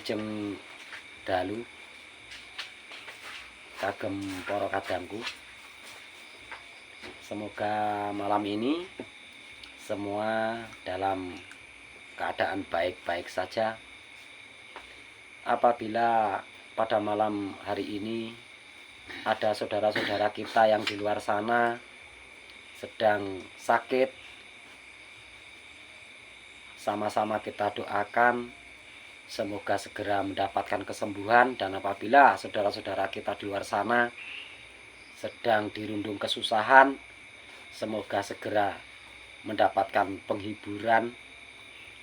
Wilujeng dalu kagem para kadangku. Semoga malam ini semua dalam keadaan baik-baik saja. Apabila pada malam hari ini ada saudara-saudara kita yang di luar sana sedang sakit, sama-sama kita doakan semoga segera mendapatkan kesembuhan. Dan apabila saudara-saudara kita di luar sana sedang dirundung kesusahan, semoga segera mendapatkan penghiburan.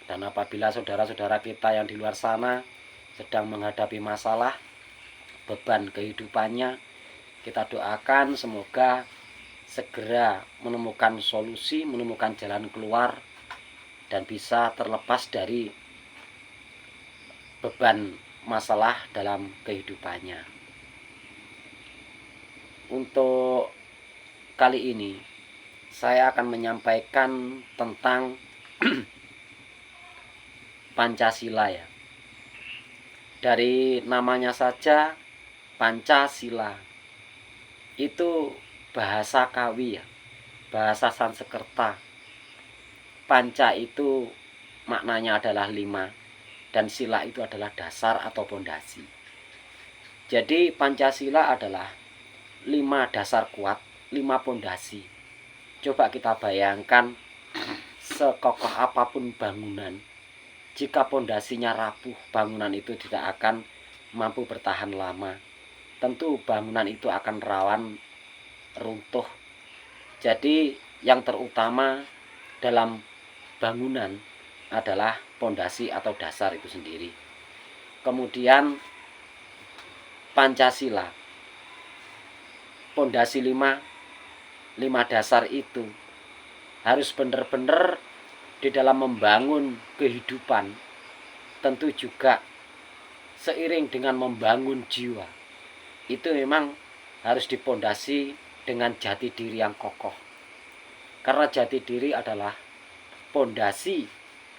Dan apabila saudara-saudara kita yang di luar sana sedang menghadapi masalah, beban kehidupannya, kita doakan semoga segera menemukan solusi, menemukan jalan keluar, dan bisa terlepas dari beban masalah dalam kehidupannya. Untuk kali ini saya akan menyampaikan tentang Pancasila ya. Dari namanya saja Pancasila itu bahasa Kawi ya, bahasa Sanskerta. Panca itu maknanya adalah 5 dan sila itu adalah dasar atau pondasi. Jadi Pancasila adalah 5 dasar kuat, 5 pondasi. Coba kita bayangkan, sekokoh apapun bangunan, jika pondasinya rapuh, bangunan itu tidak akan mampu bertahan lama. Tentu bangunan itu akan rawan runtuh. Jadi yang terutama dalam bangunan adalah pondasi atau dasar itu sendiri. Kemudian Pancasila, pondasi 5 dasar itu harus benar-benar di dalam membangun kehidupan. Tentu juga seiring dengan membangun jiwa, itu memang harus dipondasi dengan jati diri yang kokoh. Karena jati diri adalah pondasi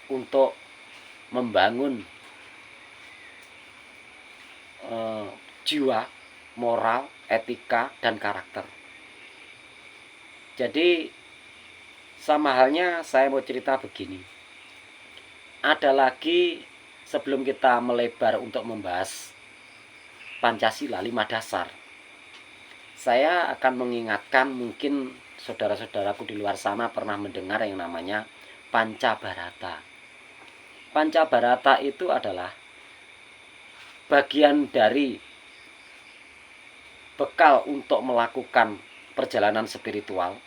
untuk membangun jiwa, moral, etika, dan karakter. Jadi sama halnya saya mau cerita begini. Ada lagi sebelum kita melebar untuk membahas Pancasila 5 dasar, saya akan mengingatkan, mungkin saudara-saudaraku di luar sana pernah mendengar yang namanya Pancabarata. Pancabarata itu adalah bagian dari bekal untuk melakukan perjalanan spiritual.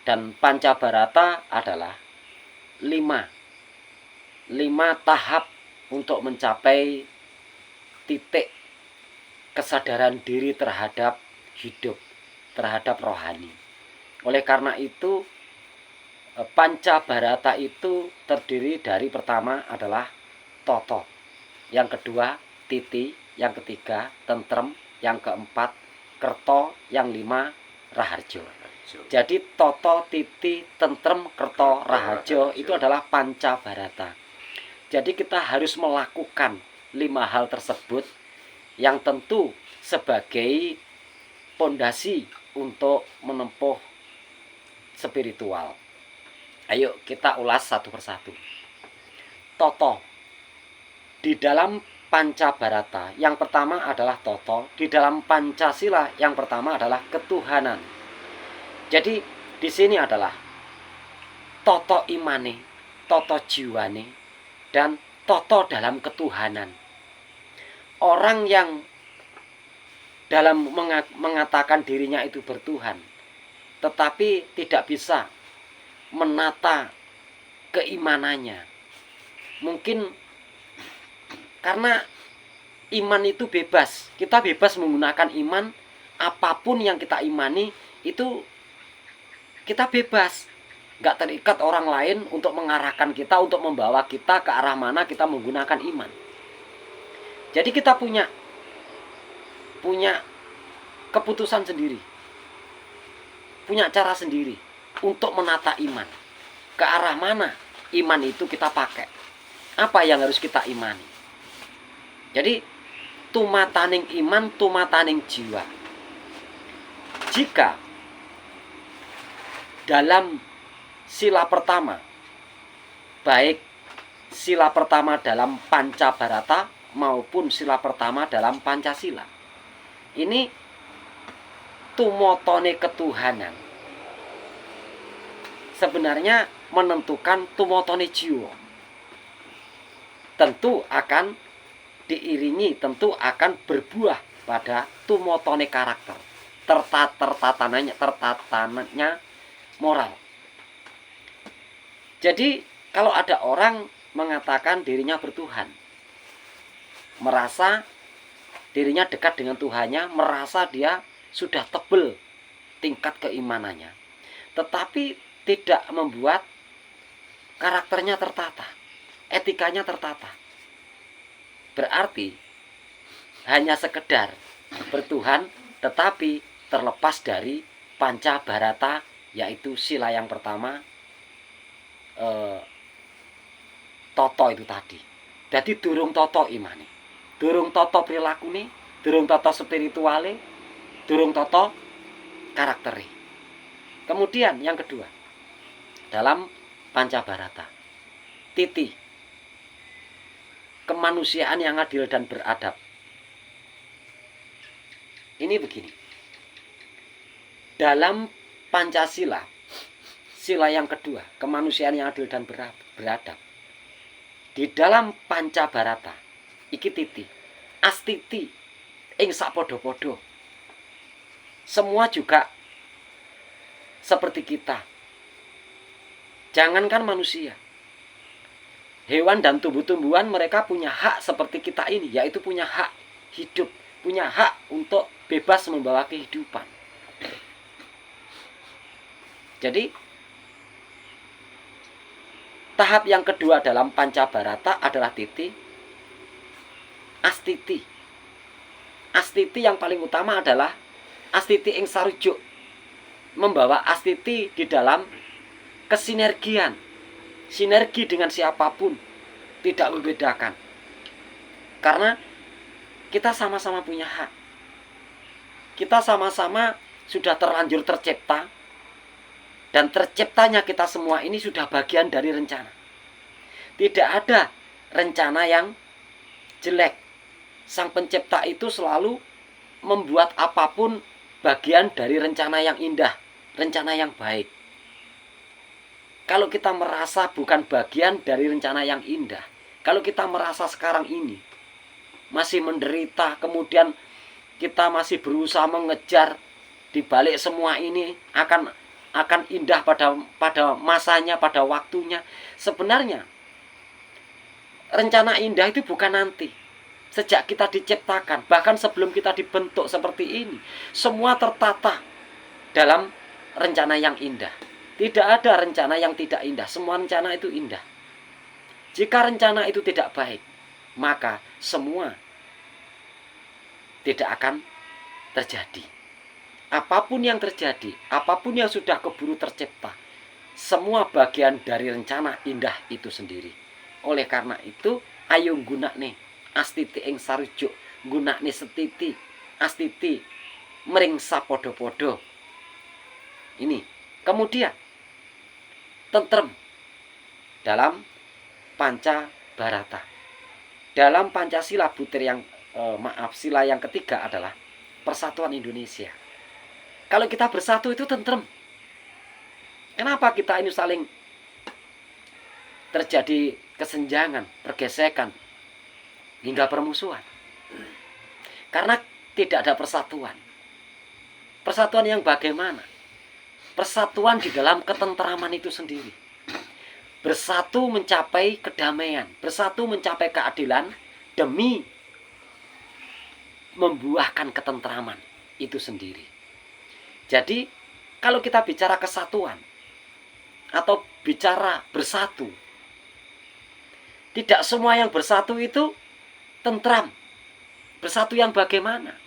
Dan Pancabarata adalah 5 tahap untuk mencapai titik kesadaran diri terhadap hidup, terhadap rohani. Oleh karena itu Pancabarata itu terdiri dari, pertama adalah toto, yang kedua titi, yang ketiga tentrem, yang keempat kerto, yang 5 raharjo. Jadi toto, titi, tentrem, kerto, raharjo itu adalah Pancabarata. Jadi kita harus melakukan 5 hal tersebut yang tentu sebagai pondasi untuk menempuh spiritual. Ayo kita ulas satu persatu. Toto. Di dalam Pancabarata yang pertama adalah toto. Di dalam Pancasila yang pertama adalah ketuhanan. Jadi di sini adalah toto imane, toto jiwane, dan toto dalam ketuhanan. Orang yang dalam mengatakan dirinya itu bertuhan, tetapi tidak bisa menata keimanannya. Mungkin karena iman itu bebas. Kita bebas menggunakan iman. Apapun yang kita imani itu kita bebas. Gak terikat orang lain untuk mengarahkan kita, untuk membawa kita ke arah mana kita menggunakan iman. Jadi kita punya keputusan sendiri, punya cara sendiri untuk menata iman. Ke arah mana iman itu kita pakai. Apa yang harus kita imani. Jadi tumataning iman, tumataning jiwa. Jika dalam sila pertama, baik sila pertama dalam Pancabarata maupun sila pertama dalam Pancasila, ini tumotone ketuhanan sebenarnya menentukan tumotone jiwa. Tentu akan diiringi, tentu akan berbuah pada tumotone karakter, tertatananya moral. Jadi kalau ada orang mengatakan dirinya bertuhan, merasa dirinya dekat dengan Tuhannya, merasa dia sudah tebel tingkat keimanannya, tetapi tidak membuat karakternya tertata, etikanya tertata, berarti hanya sekedar bertuhan tetapi terlepas dari Pancabarata, yaitu sila yang pertama, toto itu tadi. Jadi durung toto imane, durung toto prilakune, durung toto spirituale, durung toto karakteri. Kemudian yang kedua, dalam Pancabarata, titi kemanusiaan yang adil dan beradab. Ini begini, dalam Pancasila, sila yang kedua, kemanusiaan yang adil dan beradab. Di dalam Pancabarata, iki titi, astiti, ing sapodo-podo. Semua juga seperti kita. Jangankan manusia, hewan dan tumbuh-tumbuhan mereka punya hak seperti kita ini, yaitu punya hak hidup, punya hak untuk bebas membawa kehidupan. Jadi tahap yang kedua dalam Pancabarata adalah titi, astiti. Astiti yang paling utama adalah astiti ing sarujuk, membawa astiti di dalam kesinergian, sinergi dengan siapapun, tidak membedakan. Karena kita sama-sama punya hak. Kita sama-sama sudah terlanjur tercipta, dan terciptanya kita semua ini sudah bagian dari rencana. Tidak ada rencana yang jelek. Sang pencipta itu selalu membuat apapun bagian dari rencana yang indah, rencana yang baik. Kalau kita merasa bukan bagian dari rencana yang indah, kalau kita merasa sekarang ini masih menderita, kemudian kita masih berusaha mengejar di balik semua ini akan indah pada masanya, pada waktunya. Sebenarnya rencana indah itu bukan nanti. Sejak kita diciptakan, bahkan sebelum kita dibentuk seperti ini, semua tertata dalam rencana yang indah. Tidak ada rencana yang tidak indah. Semua rencana itu indah. Jika rencana itu tidak baik, maka semua tidak akan terjadi. Apapun yang terjadi, apapun yang sudah keburu tercipta, semua bagian dari rencana indah itu sendiri. Oleh karena itu, ayo gunakne astiti ing sarujuk, gunakne setiti, astiti mring sapodo-podo. Ini. Kemudian tentrem dalam Pancabarata. Dalam Pancasila butir yang sila yang ketiga adalah persatuan Indonesia. Kalau kita bersatu itu tentrem. Kenapa kita ini saling terjadi kesenjangan, pergesekan, hingga permusuhan? Karena tidak ada persatuan. Persatuan yang bagaimana? Persatuan di dalam ketentraman itu sendiri. Bersatu mencapai kedamaian, bersatu mencapai keadilan demi membuahkan ketentraman itu sendiri. Jadi, kalau kita bicara kesatuan atau bicara bersatu, tidak semua yang bersatu itu tentram. Bersatu yang bagaimana?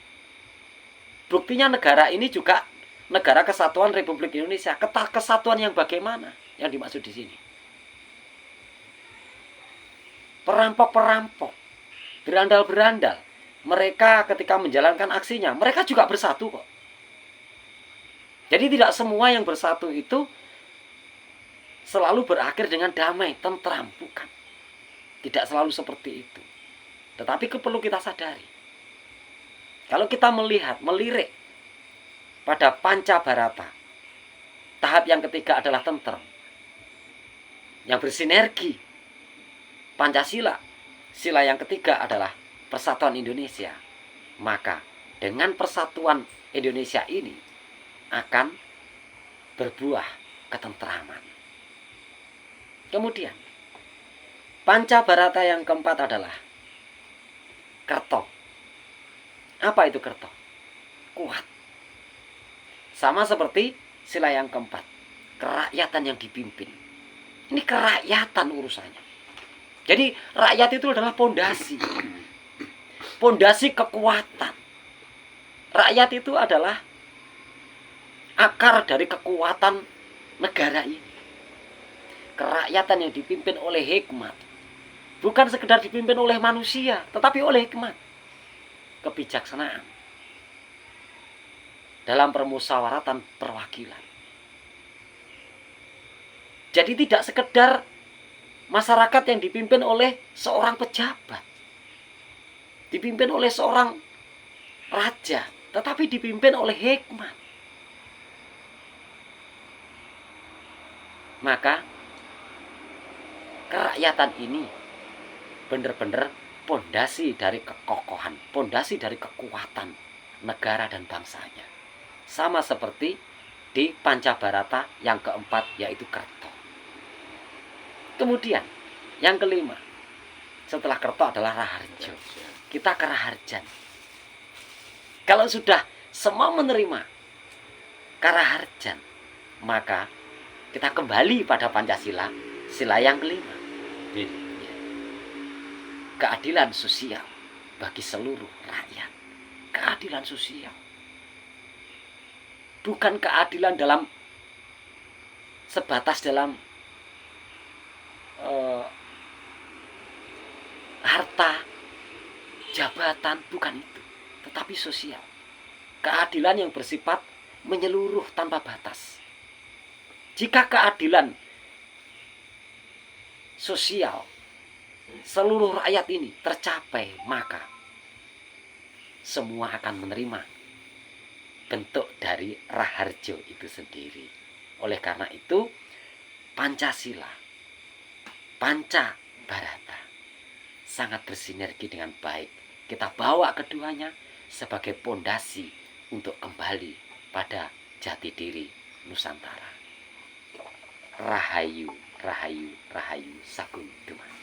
Buktinya negara ini juga Negara Kesatuan Republik Indonesia. Kesatuan yang bagaimana yang dimaksud di sini? Perampok-perampok berandal-berandal. Mereka ketika menjalankan aksinya, mereka juga bersatu kok. Jadi tidak semua yang bersatu itu selalu berakhir dengan damai, tentram, bukan. Tidak selalu seperti itu. Tetapi perlu kita sadari. Kalau kita melirik pada Pancabarata, tahap yang ketiga adalah tentram, yang bersinergi. Pancasila, sila yang ketiga adalah persatuan Indonesia. Maka dengan persatuan Indonesia ini akan berbuah ketentraman. Kemudian Pancabarata yang keempat adalah Kerto. Apa itu Kerto? Kuat. Sama seperti sila yang keempat, kerakyatan yang dipimpin. Ini kerakyatan urusannya. Jadi rakyat itu adalah pondasi. Pondasi kekuatan. Rakyat itu adalah akar dari kekuatan negara ini. Kerakyatan yang dipimpin oleh hikmat. Bukan sekedar dipimpin oleh manusia, tetapi oleh hikmat. Kebijaksanaan. Dalam permusyawaratan perwakilan. Jadi tidak sekedar masyarakat yang dipimpin oleh seorang pejabat. Dipimpin oleh seorang raja, tetapi dipimpin oleh hikmat. Maka kerakyatan ini benar-benar pondasi dari kekokohan, pondasi dari kekuatan negara dan bangsanya. Sama seperti di Pancabarata yang keempat, yaitu Kerto. Kemudian yang kelima, setelah Kerto adalah Raharja. Kita ke Raharjan. Kalau sudah semua menerima Karaharjan, maka kita kembali pada Pancasila, sila yang kelima. Keadilan sosial bagi seluruh rakyat. Keadilan sosial. Bukan keadilan dalam sebatas dalam harta, jabatan, bukan itu. Tetapi sosial. Keadilan yang bersifat menyeluruh tanpa batas. Jika keadilan sosial seluruh rakyat ini tercapai, maka semua akan menerima bentuk dari Raharjo itu sendiri. Oleh karena itu, Pancasila, Pancabarata sangat bersinergi dengan baik. Kita bawa keduanya sebagai pondasi untuk kembali pada jati diri Nusantara. Rahayu, Rahayu, Rahayu, Sagung Dumadi.